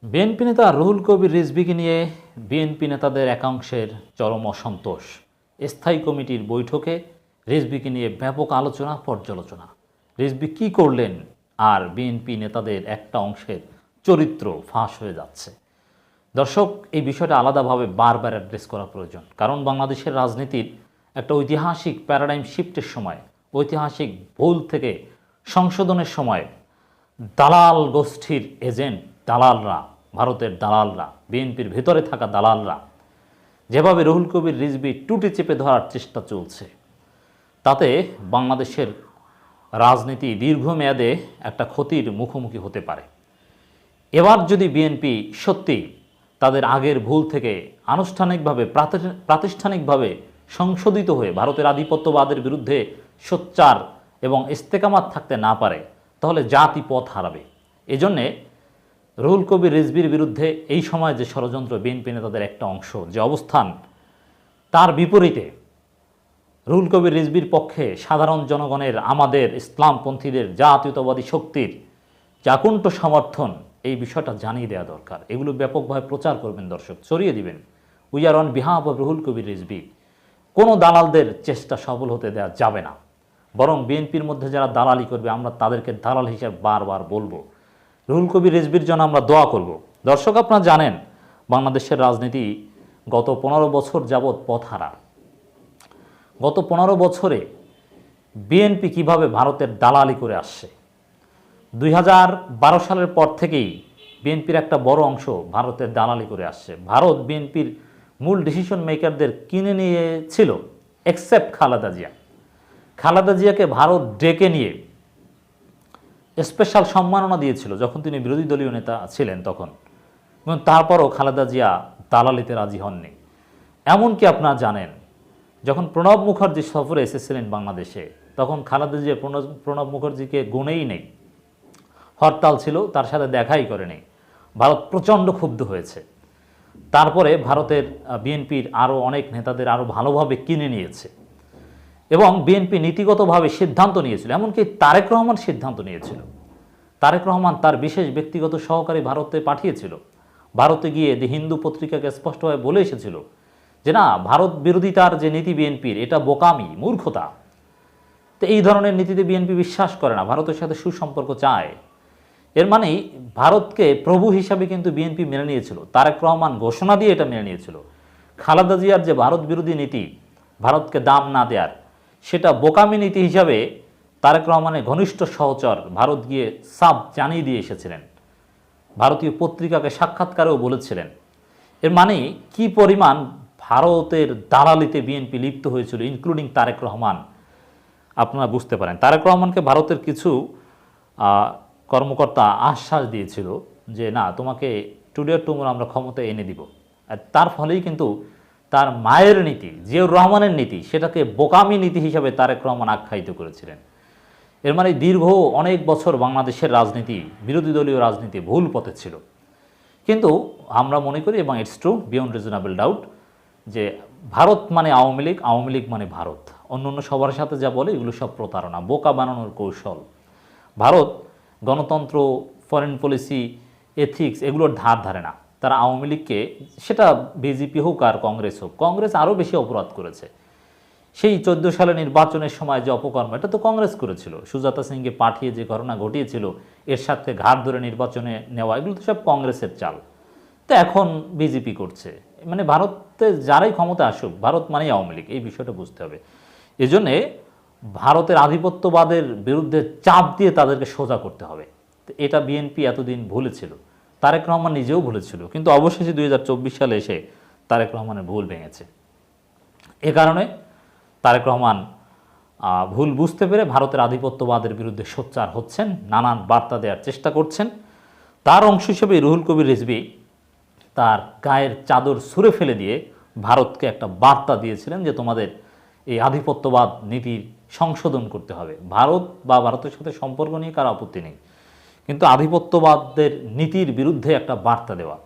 BNP নেতা রুহুল কবির রিজভীকে নিয়ে BNP নেতাদের একাংশের চরম অসন্তোষ। স্থায়ী কমিটির বৈঠকে রিজভীকে নিয়ে ব্যাপক আলোচনা পর্যালোচনা। রিজভী কী করলেন আর বিএনপি নেতাদের একটা অংশের চরিত্র ফাঁস হয়ে যাচ্ছে। দর্শক, এই বিষয়টা আলাদাভাবে বারবার অ্যাড্রেস করা প্রয়োজন, কারণ বাংলাদেশের রাজনীতির একটা ঐতিহাসিক প্যারাডাইম শিফটের সময়, ঐতিহাসিক ভুল থেকে সংশোধনের সময় দালাল গোষ্ঠীর এজেন্ট, দালালরা, ভারতের দালালরা, বিএনপির ভেতরে থাকা দালালরা যেভাবে রুহুল কবির রিজভী টুটি চেপে ধরার চেষ্টা চলছে, তাতে বাংলাদেশের রাজনীতি দীর্ঘমেয়াদে একটা ক্ষতির মুখোমুখি হতে পারে। এবার যদি বিএনপি সত্যি তাদের আগের ভুল থেকে আনুষ্ঠানিকভাবে প্রাতিষ্ঠানিকভাবে সংশোধিত হয়ে ভারতের আধিপত্যবাদের বিরুদ্ধে সোচ্চার এবং ইস্তেকামাত থাকতে না পারে, তাহলে জাতি পথ হারাবে। এজন্যে রুহুল কবির রিজভীর বিরুদ্ধে এই সময় যে ষড়যন্ত্র, বিএনপি নেতাদের একটা অংশ যে অবস্থান, তার বিপরীতে রুহুল কবির রিজভীর পক্ষে সাধারণ জনগণের, আমাদের ইসলামপন্থীদের, জাতীয়তাবাদী শক্তির চাকুণ্ঠ সমর্থন, এই বিষয়টা জানিয়ে দেওয়া দরকার। এগুলো ব্যাপকভাবে প্রচার করবেন দর্শক, ছড়িয়ে দিবেন। We are on behalf of Ruhul Kabir Rizvi. কোনো দালালদের চেষ্টা সফল হতে দেওয়া যাবে না, বরং বিএনপির মধ্যে যারা দালালি করবে আমরা তাদেরকে দালাল হিসেবে বারবার বলবো। রুহুল কবির রিজভীর জন্য আমরা দোয়া করব। দর্শক, আপনারা জানেন বাংলাদেশের রাজনীতি গত 15 বছর যাবৎ পথহারা। গত 15 বছরে বিএনপি কিভাবে ভারতের দালালি করে আসছে। 2012 সালের পর থেকেই বিএনপির একটা বড় অংশ ভারতের দালালি করে আসছে। ভারত বিএনপির মূল ডিসিশন মেকারদের কিনে নিয়েছিল, এক্সেপ্ট খালেদা জিয়া। খালেদা জিয়াকে ভারত ডেকে নিয়ে স্পেশাল সম্মাননা দিয়েছিল যখন তিনি বিরোধী দলীয় নেতা ছিলেন তখন, এবং তারপরও খালেদা জিয়া দালালিতে রাজি হননি। এমনকি আপনারা জানেন, যখন প্রণব মুখার্জি সফরে এসেছিলেন বাংলাদেশে, তখন খালেদা জিয়া প্রণব মুখার্জিকে গুণেই নেই, হরতাল ছিল, তার সাথে দেখাই করেনি। ভারত প্রচণ্ড ক্ষুব্ধ হয়েছে। তারপরে ভারতের বিএনপির আরও অনেক নেতাদের আরও ভালোভাবে কিনে নিয়েছে এবং বিএনপি নীতিগতভাবে সিদ্ধান্ত নিয়েছিল। এমনকি তারেক রহমান সিদ্ধান্ত নিয়েছিল। তারেক রহমান তার বিশেষ ব্যক্তিগত সহকারী ভারতে পাঠিয়েছিল। ভারতে গিয়ে দি হিন্দু পত্রিকাকে স্পষ্টভাবে বলে এসেছিল যে না, ভারত বিরোধিতার যে নীতি বিএনপির, এটা বোকামি, মূর্খতা। তো এই ধরনের নীতিতে বিএনপি বিশ্বাস করে না, ভারতের সাথে সুসম্পর্ক চায়। এর মানেই ভারতকে প্রভু হিসাবে কিন্তু বিএনপি মেনে নিয়েছিল। তারেক রহমান ঘোষণা দিয়ে এটা মেনে নিয়েছিল। খালেদা জিয়ার যে ভারত বিরোধী নীতি, ভারতকে দাম না দেওয়ার, সেটা বোকামি নীতি হিসাবে তারেক রহমানের ঘনিষ্ঠ সহচর ভারত গিয়ে সাফ জানিয়ে দিয়ে এসেছিলেন, ভারতীয় পত্রিকাকে সাক্ষাৎকারেও বলেছিলেন। এর মানে কি পরিমাণ ভারতের দালালিতে বিএনপি লিপ্ত হয়েছিল, ইনক্লুডিং তারেক রহমান, আপনারা বুঝতে পারেন। তারেক রহমানকে ভারতের কিছু কর্মকর্তা আশ্বাস দিয়েছিল যে না, তোমাকে টুডে টুমোর আমরা ক্ষমতা এনে দিব। আর তার ফলেই কিন্তু তার মায়ের নীতি, জিয়াউর রহমানের নীতি, সেটাকে বোকামি নীতি হিসাবে তারেক রহমান আখ্যায়িত করেছিলেন। এর মানে দীর্ঘ অনেক বছর বাংলাদেশের রাজনীতি, বিরোধী দলীয় রাজনীতি ভুল পথে ছিল। কিন্তু আমরা মনে করি, এবং it's true beyond reasonable doubt, যে ভারত মানে আওয়ামী লীগ, আওয়ামী লীগ মানে ভারত। অন্য অন্য সবার সাথে যা বলে এগুলো সব প্রতারণা, বোকা বানানোর কৌশল। ভারত গণতন্ত্র, ফরেন পলিসি, এথিক্স এগুলোর ধার ধারে না। তারা আওয়ামী লীগকে, সেটা বিজেপি হোক আর কংগ্রেস হোক, কংগ্রেস আরও বেশি অপরাধ করেছে। সেই 14 সালে নির্বাচনের সময় যে অপকর্ম, এটা তো কংগ্রেস করেছিল। সুজাতা সিংকে পাঠিয়ে যে ঘটনা ঘটিয়েছিল, এর সাথে ঘাট ধরে নির্বাচনে নেওয়া, এগুলো তো সব কংগ্রেসের চাল। তো এখন বিজেপি করছে। মানে ভারতে যারাই ক্ষমতা আসুক, ভারত মানেই আওয়ামী লীগ, এই বিষয়টা বুঝতে হবে। এজন্যে ভারতের আধিপত্যবাদের বিরুদ্ধে চাপ দিয়ে তাদেরকে সোজা করতে হবে। তো এটা বিএনপি এতদিন ভুলেছিল, তারেক রহমান নিজেও ভুলেছিল, কিন্তু অবশেষে 2024 সালে এসে তারেক রহমানের ভুল ভেঙেছে। এ কারণে তারেক রহমান ভুল বুঝতে পেরে ভারতের আধিপত্যবাদের বিরুদ্ধে সোচ্চার হচ্ছেন, নানান বার্তা দেওয়ার চেষ্টা করছেন। তার অংশ হিসেবে রুহুল কবির রিজভী তার গায়ের চাদর ছুঁড়ে ফেলে দিয়ে ভারতকে একটা বার্তা দিয়েছিলেন যে তোমাদের এই আধিপত্যবাদ নীতির সংশোধন করতে হবে। ভারত বা ভারতের সাথে সম্পর্ক নিয়ে কারো আপত্তি নেই, কিন্তু আধিপত্যবাদের নীতির বিরুদ্ধে একটা বার্তা দেওয়া।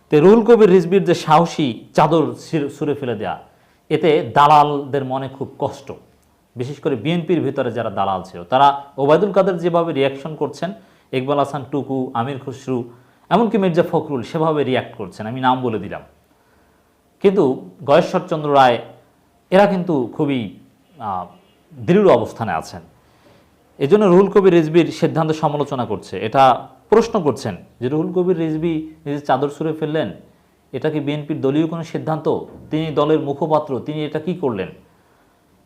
তো রুহুল কবির রিজভীর যে সাহসী চাদর ছুঁড়ে ফেলে দেওয়া, এতে দালালদের মনে খুব কষ্ট। বিশেষ করে বিএনপির ভিতরে যারা দালাল ছিল, তারা ওবায়দুল কাদের যেভাবে রিয়াকশন করছেন, ইকবাল হাসান টুকু, আমির খুসরু, এমনকি মির্জা ফখরুল সেভাবে রিয়্যাক্ট করছেন, আমি নাম বলে দিলাম। কিন্তু গয়েশ্বরচন্দ্র রায় এরা কিন্তু খুবই দৃঢ় অবস্থানে আছেন। এজন্য রুহুল কবির রিজভির সিদ্ধান্ত সমালোচনা করছে, এটা প্রশ্ন করছেন যে রুহুল কবির রিজভী নিজের চাদর ছুঁড়ে ফেললেন, এটা কি বিএনপির দলীয় কোনো সিদ্ধান্ত? তিনি দলের মুখপাত্র, তিনি এটা কি করলেন?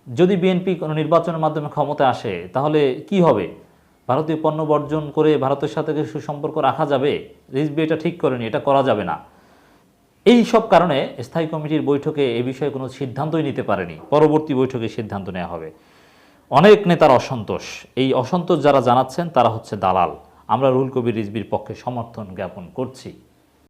যদি বিএনপি কোনো নির্বাচনের মাধ্যমে ক্ষমতায় আসে তাহলে কি হবে? ভারতীয় পণ্য বর্জন করে ভারতের সাথে সুসম্পর্ক রাখা যাবে? রিজভী এটা ঠিক করেনি, এটা করা যাবে না। এই সব কারণে স্থায়ী কমিটির বৈঠকে এ বিষয়ে কোনো সিদ্ধান্তই নিতে পারেনি। পরবর্তী বৈঠকে সিদ্ধান্ত নেওয়া হবে। অনেক নেতার অসন্তোষ, এই অসন্তোষ যারা জানাচ্ছেন তারা হচ্ছে দালাল। আমরা রুহুল কবির রিজভির পক্ষে সমর্থন জ্ঞাপন করছি।